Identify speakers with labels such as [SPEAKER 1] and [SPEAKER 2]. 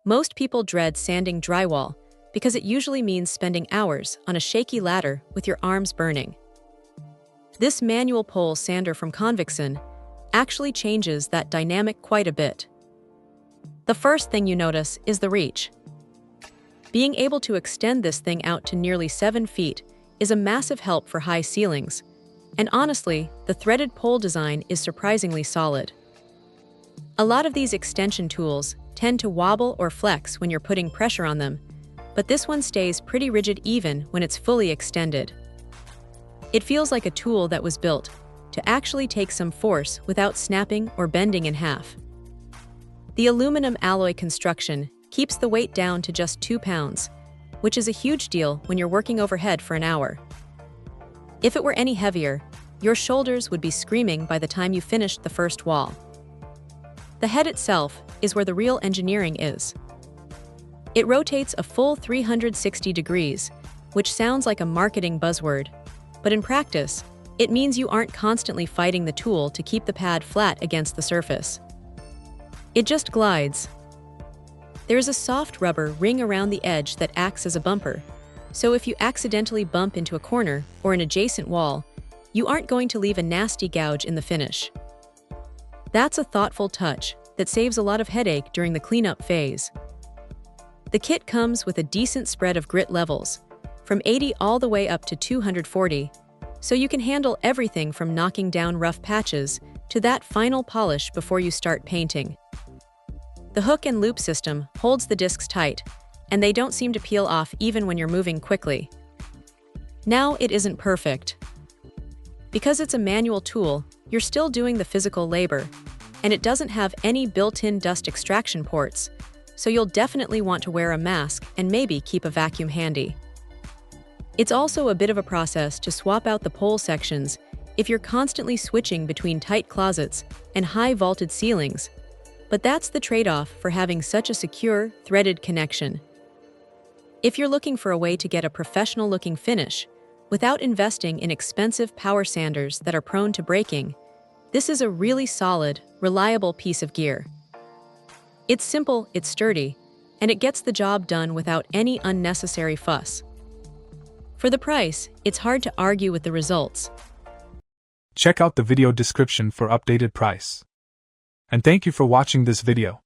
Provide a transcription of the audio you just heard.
[SPEAKER 1] Most people dread sanding drywall because it usually means spending hours on a shaky ladder with your arms burning. This manual pole sander from Konvixon actually changes that dynamic quite a bit. The first thing you notice is the reach. Being able to extend this thing out to nearly 7 feet is a massive help for high ceilings, and honestly, the threaded pole design is surprisingly solid. A lot of these extension tools tend to wobble or flex when you're putting pressure on them, but this one stays pretty rigid even when it's fully extended. It feels like a tool that was built to actually take some force without snapping or bending in half. The aluminum alloy construction keeps the weight down to just 2 pounds, which is a huge deal when you're working overhead for an hour. If it were any heavier, your shoulders would be screaming by the time you finished the first wall. The head itself is where the real engineering is. It rotates a full 360 degrees, which sounds like a marketing buzzword, but in practice, it means you aren't constantly fighting the tool to keep the pad flat against the surface. It just glides. There's a soft rubber ring around the edge that acts as a bumper, so if you accidentally bump into a corner or an adjacent wall, you aren't going to leave a nasty gouge in the finish. That's a thoughtful touch that saves a lot of headache during the cleanup phase. The kit comes with a decent spread of grit levels, from 80 all the way up to 240, so you can handle everything from knocking down rough patches to that final polish before you start painting. The hook and loop system holds the discs tight, and they don't seem to peel off even when you're moving quickly. Now, it isn't perfect. Because it's a manual tool, you're still doing the physical labor, and it doesn't have any built-in dust extraction ports, so you'll definitely want to wear a mask and maybe keep a vacuum handy. It's also a bit of a process to swap out the pole sections if you're constantly switching between tight closets and high vaulted ceilings, but that's the trade-off for having such a secure, threaded connection. If you're looking for a way to get a professional-looking finish without investing in expensive power sanders that are prone to breaking, this is a really solid, reliable piece of gear. It's simple, it's sturdy, and it gets the job done without any unnecessary fuss. For the price, it's hard to argue with the results.
[SPEAKER 2] Check out the video description for updated price. And thank you for watching this video.